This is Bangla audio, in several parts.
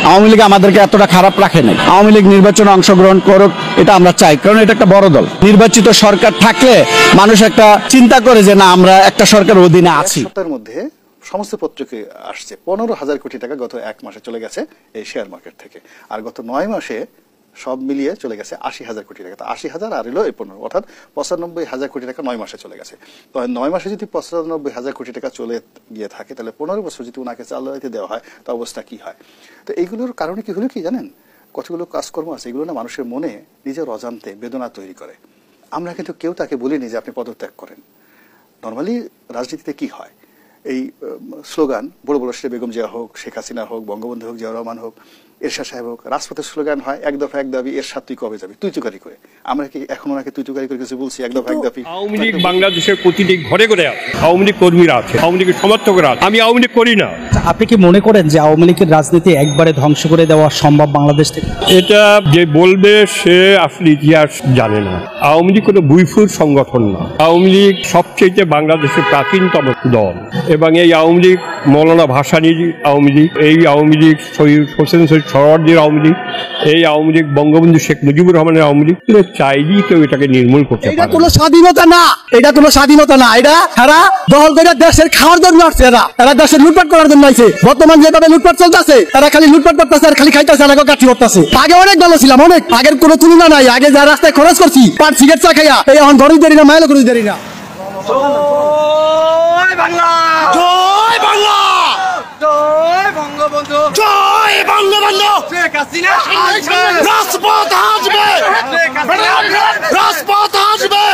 আওয়ামী লীগ আমাদেরকে এতটা খারাপ রাখে নাই। আওয়ামী লীগ নির্বাচনে অংশগ্রহণ করুক, এটা আমরা চাই, কারণ এটা একটা বড় দল। নির্বাচিত সরকার থাকলে মানুষ একটা চিন্তা করে যে না, আমরা একটা সরকারের অধীনে আছি। সপ্তাহের মধ্যে সমস্ত পত্রিকে আসছে 15,000 কোটি টাকা গত এক মাসে চলে গেছে এই শেয়ার মার্কেট থেকে, আর গত 9 মাসে সব মিলিয়ে চলে গেছে 80,000 কোটি টাকা। তো 80,000 আর এলো এই 15, অর্থাৎ 95,000 কোটি টাকা 9 মাসে চলে গেছে। তো 9 মাসে যদি 95,000 কোটি টাকা চলে গিয়ে থাকে, তাহলে 15 বছর যদি ওনাকে চালাতে দেওয়া হয়, তো অবস্থা কি হয়? তো এইগুলোর কারণে কি হলো কি জানেন, কতগুলো কাজকর্ম আছে এগুলো না মানুষের মনে নিজের অজান্তে বেদনা তৈরি করে। আমরা কিন্তু কেউ তাকে বলিনি যে আপনি পদত্যাগ করেন। নর্মালি রাজনীতিতে কি হয়, এই স্লোগান বড় বড়, সে বেগম জিয়া হোক, শেখ হাসিনা হোক, বঙ্গবন্ধু হোক, জিয়াউর রহমান হোক, এরশাদ সাহেব হোক, রাজপথের স্লোগান হয় এক দফা এক দাবি, এরশাদ তুই কবে যাবি, তুই তুকারি করে। আমরা কি এখন ওনাকে তুই তুকারি করে কিছু বলছি? এক দফা এক দাবি। আওয়ামী লীগ বাংলাদেশের প্রতিটি ঘরে ঘরে আছে, আওয়ামী লীগ কর্মীরা আছে, আওয়ামী লীগের সমর্থকরা আছে। আমি আওয়ামী লীগ করি না। আপনি কি মনে করেন যে আওয়ামী লীগের রাজনীতি একবারে ধ্বংস করে দেওয়া সম্ভব বাংলাদেশ থেকে? এটা যে বলবে সে আসলে ইতিহাস জানে না। আওয়ামী লীগ কোনো বুইফুর সংগঠন না। আওয়ামী লীগ সবচেয়ে বাংলাদেশের প্রাচীনতম দল, এবং এই আওয়ামী লীগ মৌলানা ভাসানীর আওয়ামী লীগ, এই আওয়ামী লীগ শহীদ হোসেন শহীদ সোহরাওয়ার্দীর আওয়ামী লীগ, এই আওয়ামী লীগ বঙ্গবন্ধু শেখ মুজিবুর রহমানের আওয়ামী লীগ। চাইলেই কেউ এটাকে নির্মূল করতে পারে। এটা কোনো স্বাধীনতা না, এটা কোনো স্বাধীনতা না। এটা এরা দল করে দেশের খাওয়ার জন্য আসছে, এরা দেশের লুটপাট করার জন্য আসছে। বর্তমান যেভাবে লুটপাট চলতেছে, তারা খালি লুটপাট করতেছে আর খালি খাইতেছে, আর কাঠি করতেছে। আগে অনেক ভালো ছিলাম, অনেক আগের কোনো তুলনা নাই। আগে যা রাস্তায় খরচ করছি, পাট সিগারেট চা খাইয়া, এই এখন ঘরই দেরি না, মাইলও করে দেরি না। জয় বাংলা, জয় বাংলা, জয় বঙ্গবন্ধু, জয় বঙ্গবন্ধু। শেখ হাসিনা রাজপথ আসবে, রাজপথ আসবে,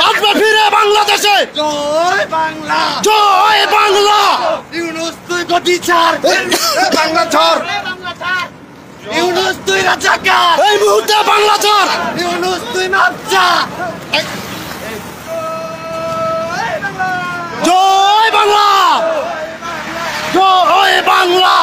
আসবে ফিরে বাংলাদেশে। জয় বাংলা, জয় বাংলা। ইউনূস তুই গতি ছাড়, বাংলা ছাড়। ইউনূস তুই রাজাকার, এই মুহূর্তে বাংলা ছাড়। ইউনূস তুই নাচ্চা। জয় বাংলা, জয় বাংলা।